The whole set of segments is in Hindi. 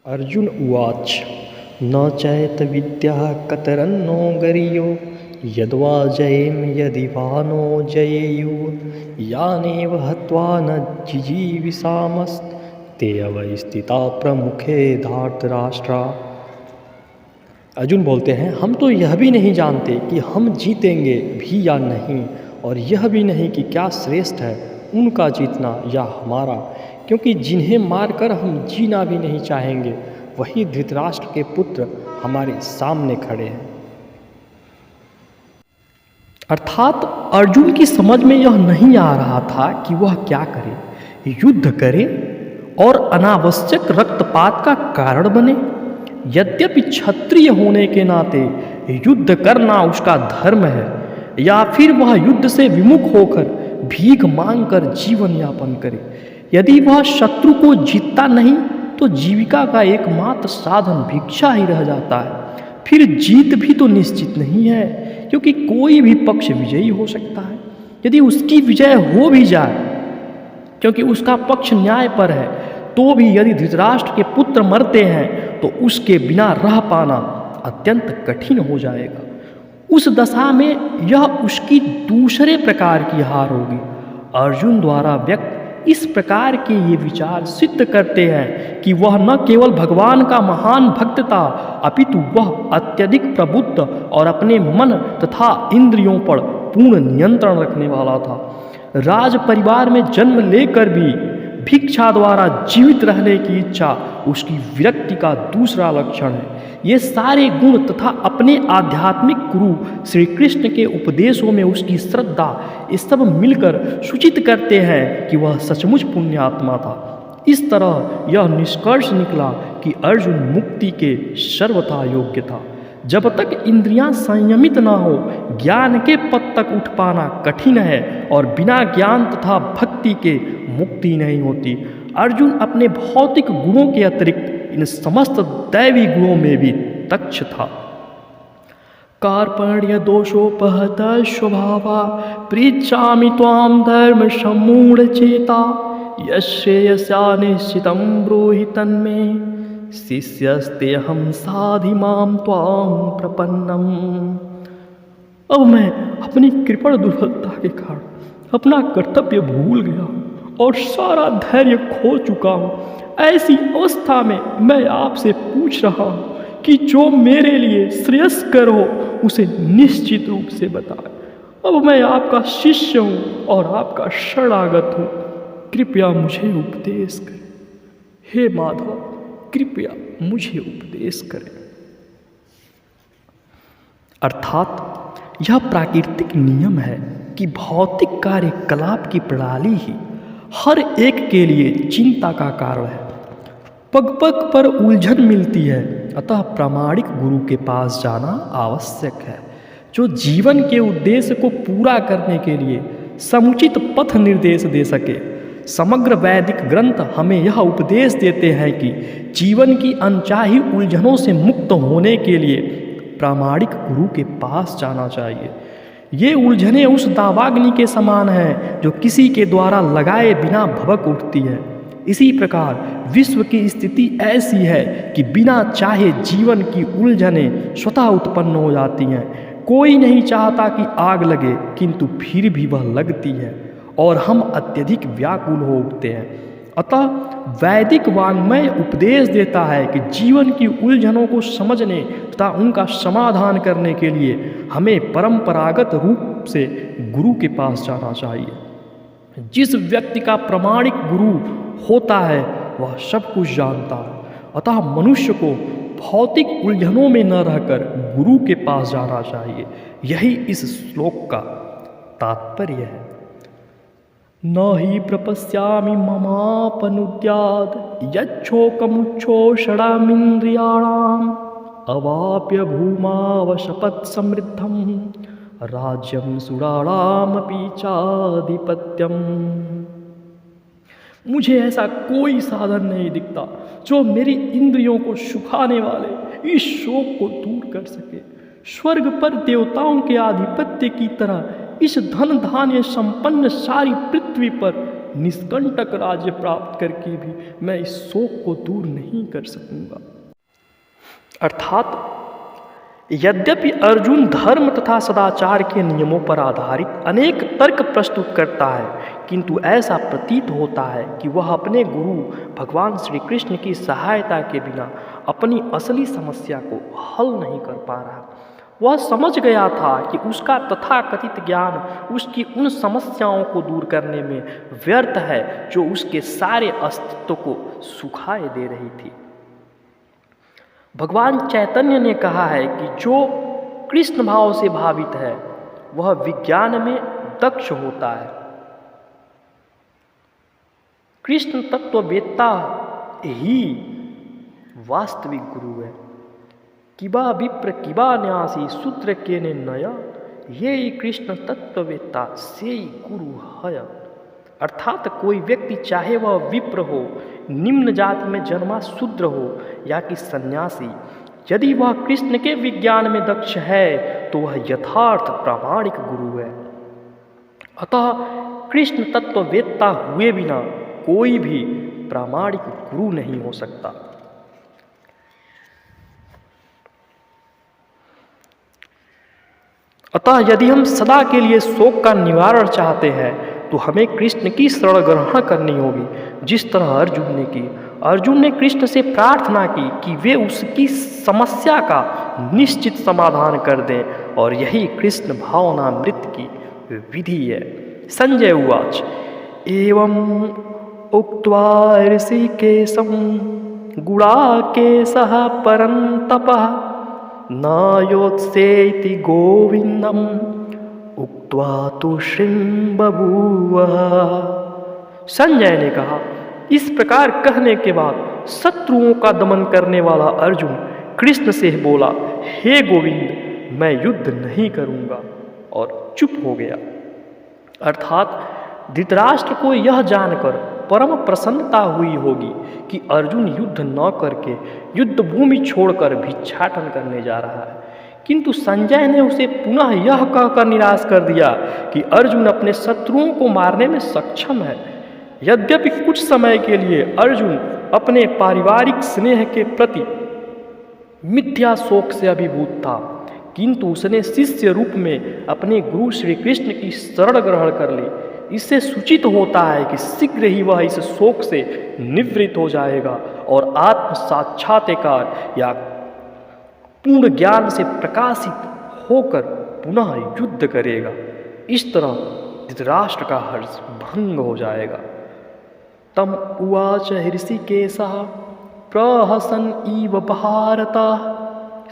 अर्जुन उवाच न चैतविद्यः कतरन्नो गरीयो यद्वा जयेम यदि वा नो जयेयुः यानेव हत्वा न जिजीविषामस्ते अवस्थिता प्रमुखे धार्तराष्ट्रा। अर्जुन बोलते हैं, हम तो यह भी नहीं जानते कि हम जीतेंगे भी या नहीं, और यह भी नहीं कि क्या श्रेष्ठ है उनका जीतना या हमारा, क्योंकि जिन्हें मारकर हम जीना भी नहीं चाहेंगे वही धृतराष्ट्र के पुत्र हमारे सामने खड़े हैं। अर्थात अर्जुन की समझ में यह नहीं आ रहा था कि वह क्या करे, युद्ध करे और अनावश्यक रक्तपात का कारण बने। यद्यपि क्षत्रिय होने के नाते युद्ध करना उसका धर्म है, या फिर वह युद्ध से विमुख होकर भीख मांगकर जीवन यापन करे। यदि वह शत्रु को जीतता नहीं तो जीविका का एकमात्र साधन भिक्षा ही रह जाता है। फिर जीत भी तो निश्चित नहीं है, क्योंकि कोई भी पक्ष विजयी हो सकता है। यदि उसकी विजय हो भी जाए, क्योंकि उसका पक्ष न्याय पर है, तो भी यदि धृतराष्ट्र के पुत्र मरते हैं तो उसके बिना रह पाना अत्यंत कठिन हो जाएगा। उस दशा में यह उसकी दूसरे प्रकार की हार होगी। अर्जुन द्वारा व्यक्त इस प्रकार के ये विचार सिद्ध करते हैं कि वह न केवल भगवान का महान भक्त था, अपितु वह अत्यधिक प्रबुद्ध और अपने मन तथा इंद्रियों पर पूर्ण नियंत्रण रखने वाला था। राज परिवार में जन्म लेकर भी भिक्षा द्वारा जीवित रहने की इच्छा उसकी विरक्ति का दूसरा लक्षण है। ये सारे गुण तथा अपने आध्यात्मिक गुरु श्री कृष्ण के उपदेशों में उसकी श्रद्धा, ये सब मिलकर सूचित करते हैं कि वह सचमुच पुण्यात्मा था। इस तरह यह निष्कर्ष निकला कि अर्जुन मुक्ति के सर्वथा योग्य था। जब तक इंद्रियां संयमित न हो, ज्ञान के पद तक उठ पाना कठिन है, और बिना ज्ञान तथा भक्ति के मुक्ति नहीं होती। अर्जुन अपने भौतिक गुणों के अतिरिक्त इन समस्त दैवी गुणों में भी दक्ष था। कार्पण्य दोषोपहत स्वभावा पृच्छामि त्वां धर्म सम्मूढ़ चेता यश्रेयसा निश्चितं ब्रूहि तन्मे शिष्यस्तेऽहं साधिमां त्वां प्रपन्नम्। अब मैं अपनी कृपण दुर्बलता के कारण अपना कर्तव्य भूल गया हूँ और सारा धैर्य खो चुका हूँ। ऐसी अवस्था में मैं आपसे पूछ रहा हूँ कि जो मेरे लिए श्रेयस्कर हो उसे निश्चित रूप से बताएं। अब मैं आपका शिष्य हूँ और आपका शरणागत हूँ, कृपया मुझे उपदेश करें। हे माधव, कृपया मुझे उपदेश करें। अर्थात यह प्राकृतिक नियम है कि भौतिक कार्यकलाप की प्रणाली ही हर एक के लिए चिंता का कारण है। पग पग पर उलझन मिलती है, अतः प्रामाणिक गुरु के पास जाना आवश्यक है, जो जीवन के उद्देश्य को पूरा करने के लिए समुचित पथ निर्देश दे सके। समग्र वैदिक ग्रंथ हमें यह उपदेश देते हैं कि जीवन की अनचाही उलझनों से मुक्त होने के लिए प्रामाणिक गुरु के पास जाना चाहिए। ये उलझनें उस दावाग्नि के समान हैं जो किसी के द्वारा लगाए बिना भभक उठती है। इसी प्रकार विश्व की स्थिति ऐसी है कि बिना चाहे जीवन की उलझनें स्वतः उत्पन्न हो जाती हैं। कोई नहीं चाहता कि आग लगे, किंतु फिर भी वह लगती है और हम अत्यधिक व्याकुल हो उठते हैं। अतः वैदिक वाङ्मय उपदेश देता है कि जीवन की उलझनों को समझने तथा उनका समाधान करने के लिए हमें परंपरागत रूप से गुरु के पास जाना चाहिए। जिस व्यक्ति का प्रामाणिक गुरु होता है वह सब कुछ जानता है, अतः मनुष्य को भौतिक उलझनों में न रहकर गुरु के पास जाना चाहिए। यही इस श्लोक का तात्पर्य है। न हि प्रपश्यामि ममापनुद्यात् यच्छोकमुच्छोषणामिन्द्रियाणाम् अवाप्य भूमावशपत् समृद्धं राज्यं सुराणामपि चाधिपत्यम्। मुझे ऐसा कोई साधन नहीं दिखता जो मेरी इंद्रियों को सुखाने वाले इस शोक को दूर कर सके। स्वर्ग पर देवताओं के आधिपत्य की तरह इस धन धान्य संपन्न सारी पृथ्वी पर निष्कंटक राज्य प्राप्त करके भी मैं इस शोक को दूर नहीं कर सकूंगा। अर्थात यद्यपि अर्जुन धर्म तथा सदाचार के नियमों पर आधारित अनेक तर्क प्रस्तुत करता है, किंतु ऐसा प्रतीत होता है कि वह अपने गुरु भगवान श्री कृष्ण की सहायता के बिना अपनी असली समस्या को हल नहीं कर पा रहा। वह समझ गया था कि उसका तथाकथित ज्ञान उसकी उन समस्याओं को दूर करने में व्यर्थ है जो उसके सारे अस्तित्व को सुखाए दे रही थी। भगवान चैतन्य ने कहा है कि जो कृष्ण भाव से भावित है वह विज्ञान में दक्ष होता है। कृष्ण तत्ववेत्ता ही वास्तविक गुरु है। किबा विप्र किबा न्यासी सूत्र के ने नया, ये कृष्ण तत्ववेत्ता से गुरु है। अर्थात कोई व्यक्ति चाहे वह विप्र हो, निम्न जाति में जन्मा शूद्र हो या कि सन्यासी, यदि वह कृष्ण के विज्ञान में दक्ष है तो वह यथार्थ प्रामाणिक गुरु है। अतः कृष्ण तत्ववेत्ता हुए बिना कोई भी प्रामाणिक गुरु नहीं हो सकता। अतः यदि हम सदा के लिए शोक का निवारण चाहते हैं तो हमें कृष्ण की शरण ग्रहण करनी होगी, जिस तरह अर्जुन ने की। अर्जुन ने कृष्ण से प्रार्थना की कि वे उसकी समस्या का निश्चित समाधान कर दें, और यही कृष्ण भावनामृत की विधि है। संजय उवाच एवं उक्त्वा ऋषिकेशं गुडाकेशः परन्तपः न योत्सेति गोविंदम उक्त्वा तुष्यं बभूवः। संजय ने कहा, इस प्रकार कहने के बाद शत्रुओं का दमन करने वाला अर्जुन कृष्ण से बोला, हे गोविंद, मैं युद्ध नहीं करूंगा, और चुप हो गया। अर्थात धृतराष्ट्र को यह जानकर परम प्रसन्नता हुई होगी कि अर्जुन युद्ध न करके युद्ध भूमि छोड़कर भिक्षाटन करने जा रहा है, किंतु संजय ने उसे पुनः यह कहकर निराश कर दिया कि अर्जुन अपने शत्रुओं को मारने में सक्षम है। यद्यपि कुछ समय के लिए अर्जुन अपने पारिवारिक स्नेह के प्रति मिथ्या शोक से अभिभूत था, किंतु उसने शिष्य रूप में अपने गुरु श्री कृष्ण की शरण ग्रहण कर ली। इससे सूचित होता है कि शीघ्र ही वह इस शोक से निवृत्त हो जाएगा और आत्म साक्षात्कार या पूर्ण ज्ञान से प्रकाशित होकर पुनः युद्ध करेगा। इस तरह धृतराष्ट्र का हर्ष भंग हो जाएगा। तम उवाच ऋषिकेशः प्रहसन इव भारत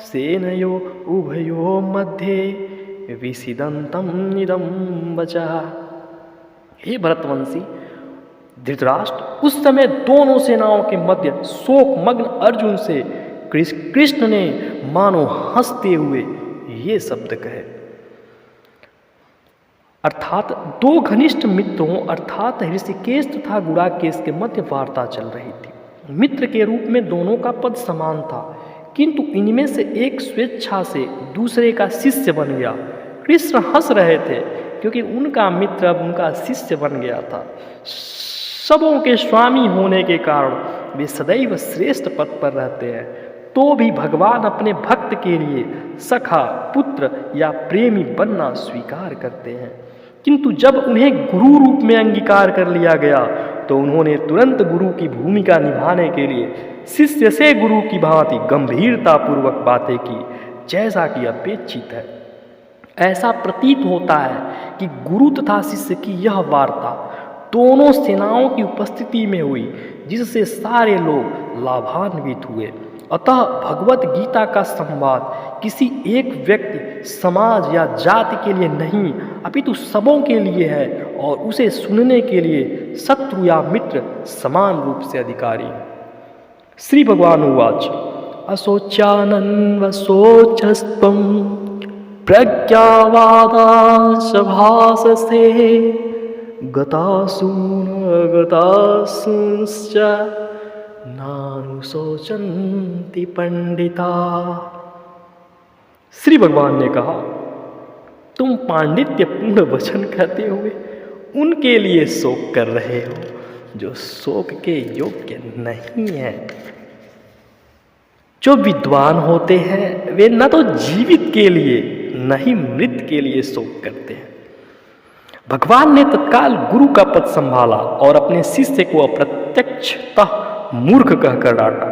सेनयो उभयो मध्ये विसिदंतम इदं वचः। हे भरतवंशी, धृतराष्ट्र उस समय दोनों सेनाओं के मध्य शोक मग्न अर्जुन से कृष्ण ने मानो हंसते हुए ये शब्द कहे। अर्थात दो घनिष्ठ मित्रों अर्थात ऋषिकेश तथा गुडाकेश के मध्य वार्ता चल रही थी। मित्र के रूप में दोनों का पद समान था, किंतु इनमें से एक स्वेच्छा से दूसरे का शिष्य बन गया। कृष्ण हंस रहे थे क्योंकि उनका मित्र अब उनका शिष्य बन गया था। सबों के स्वामी होने के कारण वे सदैव श्रेष्ठ पद पर रहते हैं, तो भी भगवान अपने भक्त के लिए सखा, पुत्र या प्रेमी बनना स्वीकार करते हैं। किंतु जब उन्हें गुरु रूप में अंगीकार कर लिया गया तो उन्होंने तुरंत गुरु की भूमिका निभाने के लिए शिष्य से गुरु की भांति गंभीरता पूर्वक बातें की, जैसा कि अपेक्षित है। ऐसा प्रतीत होता है कि गुरु तथा शिष्य की यह वार्ता दोनों सेनाओं की उपस्थिति में हुई, जिससे सारे लोग लाभान्वित हुए। अतः भगवत गीता का संवाद किसी एक व्यक्ति, समाज या जाति के लिए नहीं, अपितु सबों के लिए है, और उसे सुनने के लिए शत्रु या मित्र समान रूप से अधिकारी। श्री भगवान उवाच अशोच्यानन्वशोचस्त्वं प्रज्ञावादांश भाससे गतासून गतासूंश्च नानुशोचन्ति पंडिता। श्री भगवान ने कहा, तुम पांडित्य पूर्ण वचन कहते हुए उनके लिए शोक कर रहे हो जो शोक के योग्य नहीं है। जो विद्वान होते हैं वे न तो जीवित के लिए न ही मृत के लिए शोक करते हैं। भगवान ने तत्काल गुरु का पद संभाला और अपने शिष्य को अप्रत्यक्षतः मूर्ख कहकर डांटा।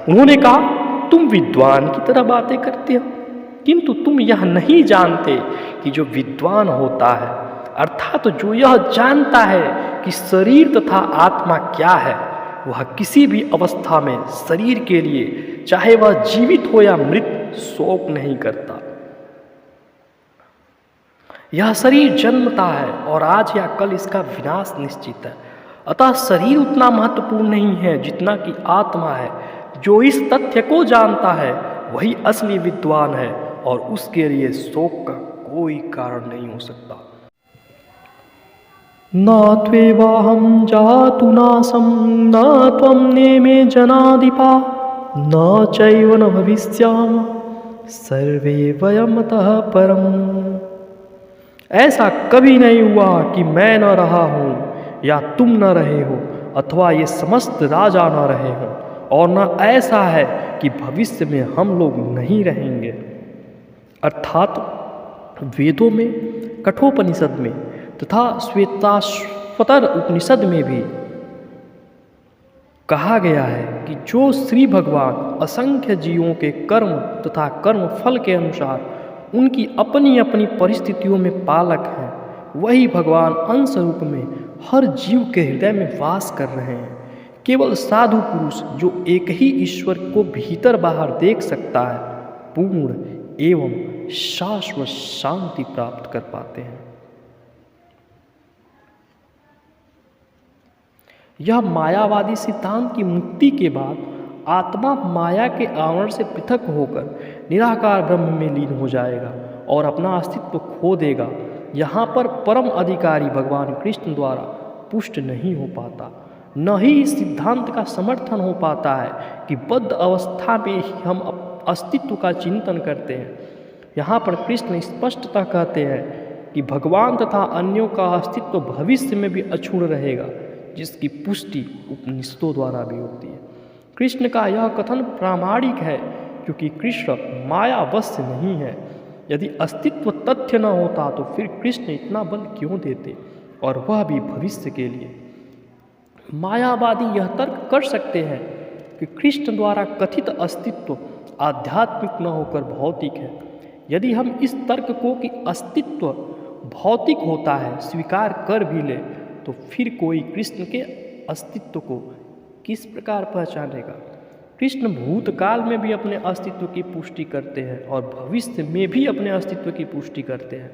उन्होंने कहा, तुम विद्वान की तरह बातें करते हो, किंतु तुम यह नहीं जानते कि जो विद्वान होता है अर्थात जो यह जानता है कि शरीर तथा आत्मा क्या है, वह किसी भी अवस्था में शरीर के लिए चाहे वह जीवित हो या मृत शोक नहीं करता। यह शरीर जन्मता है और आज या कल इसका विनाश निश्चित है। अतः शरीर उतना महत्वपूर्ण नहीं है जितना कि आत्मा है। जो इस तथ्य को जानता है वही असली विद्वान है और उसके लिए शोक का कोई कारण नहीं हो सकता। न त्वेवाहं जातु नासं न त्वं नेमे जनाधिपा न चैव न भविष्यामः सर्वे वयमतः परम्। ऐसा कभी नहीं हुआ कि मैं न रहा हूँ या तुम न रहे हो अथवा ये समस्त राजा न रहे हों, और न ऐसा है कि भविष्य में हम लोग नहीं रहेंगे। अर्थात वेदों में, कठोपनिषद में तथा श्वेताश्वतर उपनिषद में भी कहा गया है कि जो श्री भगवान असंख्य जीवों के कर्म तथा कर्म फल के अनुसार उनकी अपनी अपनी परिस्थितियों में पालक हैं, वही भगवान अंश रूप में हर जीव के हृदय में वास कर रहे हैं। केवल साधु पुरुष जो एक ही ईश्वर को भीतर बाहर देख सकता है, पूर्ण एवं शाश्वत शांति प्राप्त कर पाते हैं। यह मायावादी सिद्धांत की मुक्ति के बाद आत्मा माया के आवरण से पृथक होकर निराकार ब्रह्म में लीन हो जाएगा और अपना अस्तित्व खो देगा। यहाँ पर परम अधिकारी भगवान कृष्ण द्वारा पुष्ट नहीं हो पाता, न ही इस सिद्धांत का समर्थन हो पाता है कि बद्ध अवस्था में ही हम अस्तित्व का चिंतन करते हैं। यहाँ पर कृष्ण स्पष्टतः कहते हैं कि भगवान तथा अन्यों का अस्तित्व भविष्य में भी अछूड़ रहेगा, जिसकी पुष्टि उपनिषदों द्वारा भी होती है। कृष्ण का यह कथन प्रामाणिक है क्योंकि कृष्ण मायावश नहीं है। यदि अस्तित्व तथ्य न होता तो फिर कृष्ण इतना बल क्यों देते, और वह भी भविष्य के लिए। मायावादी यह तर्क कर सकते हैं कि कृष्ण द्वारा कथित अस्तित्व आध्यात्मिक न होकर भौतिक है। यदि हम इस तर्क को कि अस्तित्व भौतिक होता है स्वीकार कर भी ले, तो फिर कोई कृष्ण के अस्तित्व को किस प्रकार पहचानेगा। कृष्ण भूतकाल में भी अपने अस्तित्व की पुष्टि करते हैं और भविष्य में भी अपने अस्तित्व की पुष्टि करते हैं।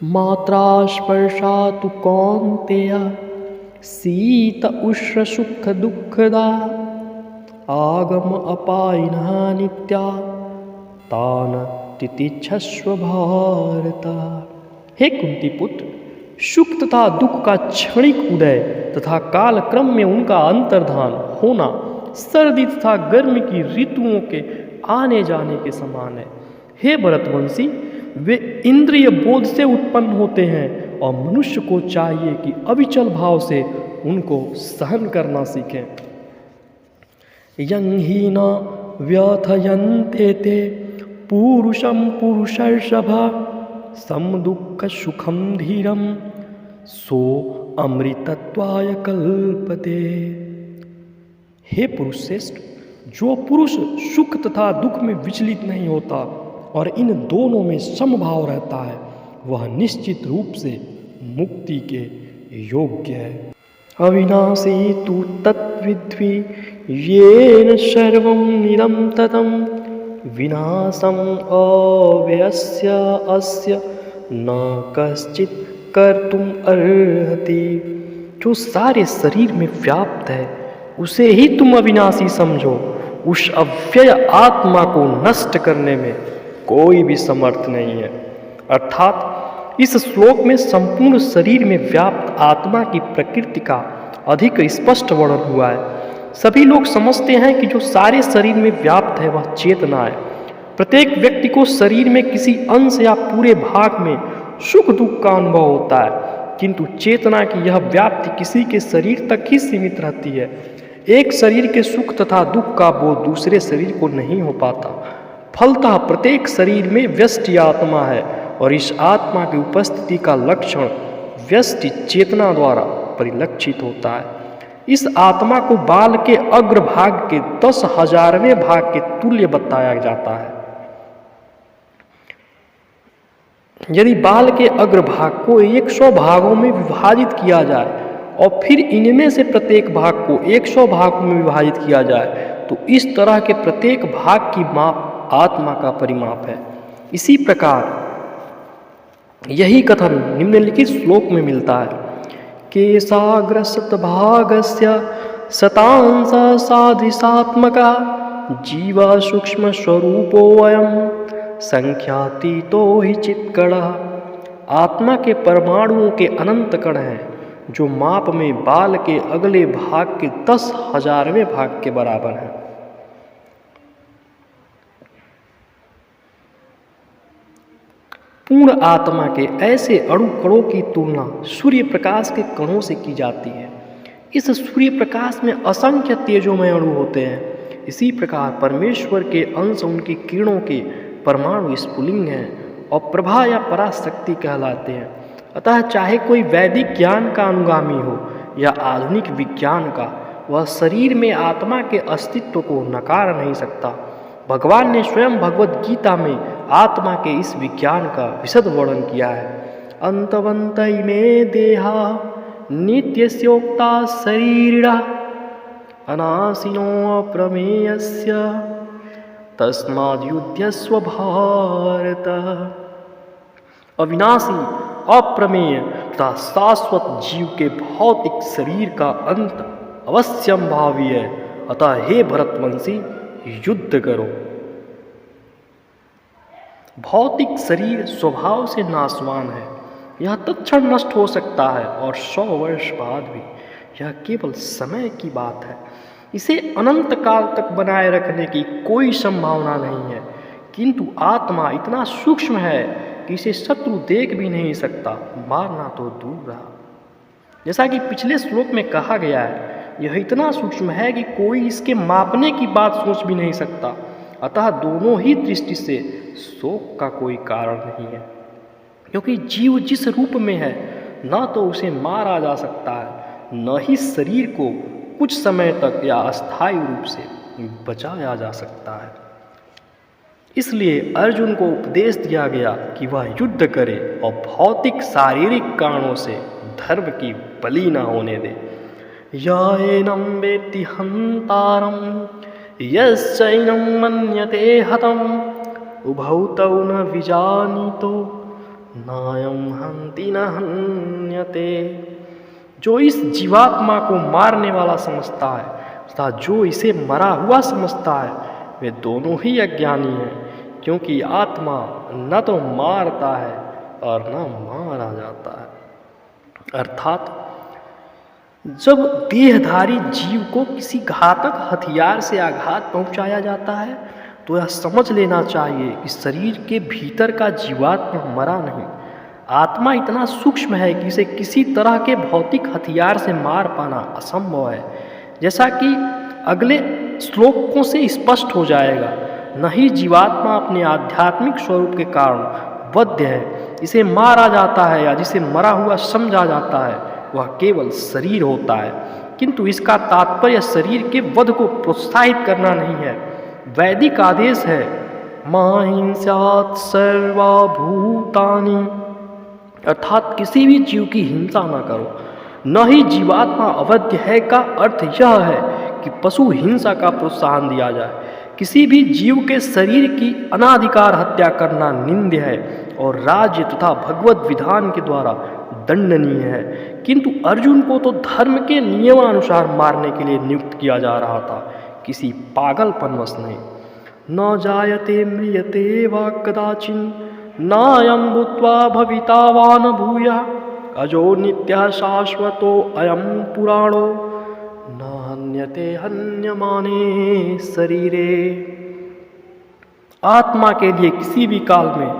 मात्रा स्पर्शा तु कौन्तेय शीत उष्ण सुख दुःखदा आगम अपायिनः नित्या तान तितिक्षस्व भारत। हे कुंती पुत्र, सुख तथा दुख का क्षणिक उदय तथा काल क्रम में उनका अंतर्धान होना सर्दी तथा गर्मी की ऋतुओं के आने जाने के समान है। हे भरतवंशी, वे इंद्रिय बोध से उत्पन्न होते हैं और मनुष्य को चाहिए कि अविचल भाव से उनको सहन करना सीखें। यं हि न व्यथयन्ते ते पुरुषं पुरुषर्षभ सम दुःख सुखम धीरम सो अमृतत्वाय कल्पते। हे पुरुष श्रेष्ठ, जो पुरुष सुख तथा दुख में विचलित नहीं होता और इन दोनों में समभाव रहता है, वह निश्चित रूप से मुक्ति के योग्य है। अविनाशी तु तत्विद्वि येन सर्वं निरं ततं विनाशम् अव्ययस्य अस्य न कश्चित् कर्तुम् अर्हति। जो सारे शरीर में व्याप्त है उसे ही तुम अविनाशी समझो। उस अव्यय आत्मा को नष्ट करने में कोई भी समर्थ नहीं है। अर्थात इस श्लोक में संपूर्ण शरीर में व्याप्त आत्मा की प्रकृति का अधिक स्पष्ट वर्णन हुआ है। सभी लोग समझते हैं कि जो सारे शरीर में व्याप्त है वह चेतना है। प्रत्येक व्यक्ति को शरीर में किसी अंश या पूरे भाग में सुख दुख का अनुभव होता है। किंतु चेतना की यह व्याप्ति किसी के शरीर तक ही सीमित रहती है। एक शरीर के सुख तथा दुख का बोध दूसरे शरीर को नहीं हो पाता। फलतः प्रत्येक शरीर में व्यष्टि आत्मा है और इस आत्मा की उपस्थिति का लक्षण व्यष्टि चेतना द्वारा परिलक्षित होता है। इस आत्मा को बाल के अग्रभाग के 10,000वें भाग के तुल्य बताया जाता है। यदि बाल के अग्रभाग को 100 भागों में विभाजित किया जाए और फिर इनमें से प्रत्येक भाग को 100 भागों में विभाजित किया जाए तो इस तरह के प्रत्येक भाग की माप आत्मा का परिमाप है। इसी प्रकार यही कथन निम्नलिखित श्लोक में मिलता है। केशाग्रसत भागस्य शतांश सादृशात्मका जीव सूक्ष्म स्वरूपोऽयं संख्यातीतो हि चित्कणः। आत्मा के परमाणुओं के अनंत कण हैं जो माप में बाल के अगले भाग के 10,000वें भाग के बराबर हैं। पूर्ण आत्मा के ऐसे अणु कणों की तुलना सूर्य प्रकाश के कणों से की जाती है। इस सूर्य प्रकाश में असंख्य तेजोमय अणु होते हैं। इसी प्रकार परमेश्वर के अंश उनकी किरणों के परमाणु स्फुलिंग हैं और प्रभा या पराशक्ति कहलाते हैं। अतः चाहे कोई वैदिक ज्ञान का अनुगामी हो या आधुनिक विज्ञान का, वह शरीर में आत्मा के अस्तित्व को नकार नहीं सकता। भगवान ने स्वयं भगवद गीता में आत्मा के इस विज्ञान का विशद वर्णन किया है। अंतवंत इमे देहा नित्यस्योक्ता शरीरिणा अनाशिनो अप्रमेयस्य तस्माद्युध्यस्व भारत। अविनाशी, अप्रमेय तथा शाश्वत जीव के भौतिक शरीर का अंत अवश्यंभावी है। अतः हे भरतवंशी, युद्ध करो। भौतिक शरीर स्वभाव से नाशवान है। यह तत्क्षण नष्ट हो सकता है और 100 वर्ष बाद भी। यह केवल समय की बात है। इसे अनंत काल तक बनाए रखने की कोई संभावना नहीं है। किंतु आत्मा इतना सूक्ष्म है कि इसे शत्रु देख भी नहीं सकता, मारना तो दूर रहा। जैसा कि पिछले श्लोक में कहा गया है, यह इतना सूक्ष्म है कि कोई इसके मापने की बात सोच भी नहीं सकता। अतः दोनों ही दृष्टि से शोक का कोई कारण नहीं है, क्योंकि जीव जिस रूप में है न तो उसे मारा जा सकता है, न ही शरीर को कुछ समय तक या अस्थायी रूप से बचाया जा सकता है। इसलिए अर्जुन को उपदेश दिया गया कि वह युद्ध करे और भौतिक शारीरिक कारणों से धर्म की बलि न होने दे। याएनं वेत्ति हन्तारं यश्चैनं मन्यते हतम् उभौ तौ न विजानीतो नायं हन्ति न हन्यते। जो इस जीवात्मा को मारने वाला समझता है तथा जो इसे मरा हुआ समझता है, वे दोनों ही अज्ञानी हैं, क्योंकि आत्मा न तो मारता है और न मारा जाता है। अर्थात जब देहधारी जीव को किसी घातक हथियार से आघात पहुंचाया जाता है तो यह समझ लेना चाहिए कि शरीर के भीतर का जीवात्मा मरा नहीं। आत्मा इतना सूक्ष्म है कि इसे किसी तरह के भौतिक हथियार से मार पाना असंभव है। जैसा कि अगले श्लोकों से स्पष्ट हो जाएगा, न ही जीवात्मा अपने आध्यात्मिक स्वरूप के कारण बद्ध है। इसे मारा जाता है या जिसे मरा हुआ समझा जाता है वह केवल शरीर होता है, किंतु इसका तात्पर्य शरीर के वध को प्रोत्साहित करना नहीं है। वैदिक आदेश है मा हिंस्यात् सर्वभूतानि, अर्थात किसी भी जीव की हिंसा न करो। न ही जीवात्मा अवध्य है का अर्थ यह है कि पशु हिंसा का प्रोत्साहन दिया जाए। किसी भी जीव के शरीर की अनाधिकार हत्या करना निंद्य है और राज्य तथा भगवत विधान के द्वारा दंडनीय है। किंतु अर्जुन को तो धर्म के नियमानुसार मारने के लिए नियुक्त किया जा रहा था, किसी पागलपनवश नहीं। न जायते म्रियते वा कदाचिन नायं भूत्वा भविता वा न भूयः अजो नित्यः शाश्वतो अयं पुराणो न हन्यते हन्यमाने शरीरे। आत्मा के लिए किसी भी काल में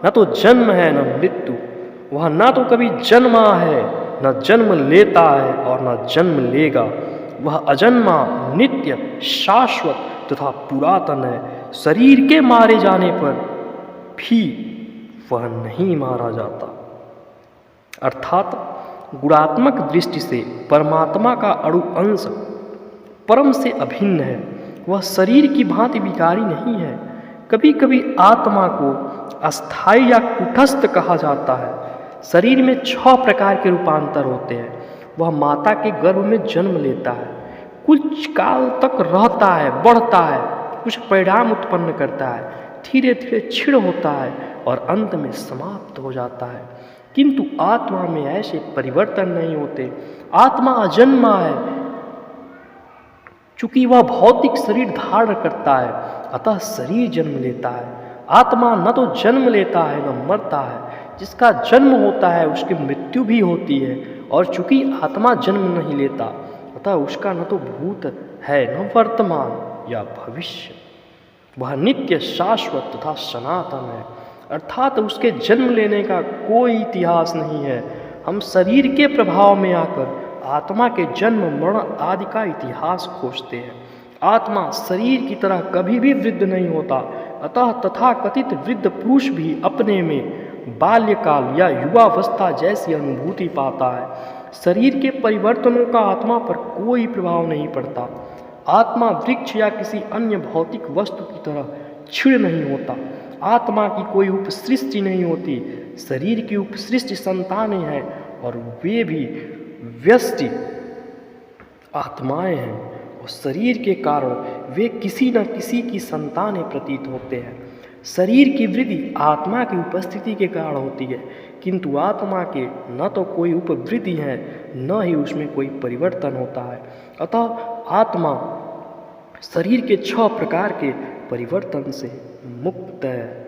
न तो जन्म है न मृत्यु। वह न तो कभी जन्मा है, न जन्म लेता है और न जन्म लेगा। वह अजन्मा, नित्य, शाश्वत तथा पुरातन है। शरीर के मारे जाने पर भी वह नहीं मारा जाता। अर्थात गुणात्मक दृष्टि से परमात्मा का अणु अंश परम से अभिन्न है। वह शरीर की भांति विकारी नहीं है। कभी कभी आत्मा को अस्थायी या कुटस्थ कहा जाता है। शरीर में 6 प्रकार के रूपांतर होते हैं। वह माता के गर्भ में जन्म लेता है, कुछ काल तक रहता है, बढ़ता है, कुछ परिणाम उत्पन्न करता है, धीरे धीरे क्षीण होता है और अंत में समाप्त हो जाता है। किंतु आत्मा में ऐसे परिवर्तन नहीं होते। आत्मा अजन्मा है। चूंकि वह भौतिक शरीर धारण करता है, अतः शरीर जन्म लेता है। आत्मा न तो जन्म लेता है न मरता है। जिसका जन्म होता है उसकी मृत्यु भी होती है। और चूंकि आत्मा जन्म नहीं लेता, अतः उसका न तो भूत है न वर्तमान या भविष्य। वह नित्य, शाश्वत तथा सनातन है। अर्थात उसके जन्म लेने का कोई इतिहास नहीं है। हम शरीर के प्रभाव में आकर आत्मा के जन्म, मरण आदि का इतिहास खोजते हैं। आत्मा शरीर की तरह कभी भी वृद्ध नहीं होता। अतः तथाकथित वृद्ध पुरुष भी अपने में बाल्यकाल या युवावस्था जैसी अनुभूति पाता है। शरीर के परिवर्तनों का आत्मा पर कोई प्रभाव नहीं पड़ता। आत्मा वृक्ष या किसी अन्य भौतिक वस्तु की तरह क्षीण नहीं होता। आत्मा की कोई उपसृष्टि नहीं होती। शरीर की उपसृष्टि संतानें हैं और वे भी व्यष्टि आत्माएं हैं और शरीर के कारण वे किसी न किसी की संतानें प्रतीत होते हैं। शरीर की वृद्धि आत्मा की उपस्थिति के कारण होती है, किंतु आत्मा के न तो कोई उपवृद्धि है न ही उसमें कोई परिवर्तन होता है। अतः आत्मा शरीर के 6 प्रकार के परिवर्तन से मुक्त है।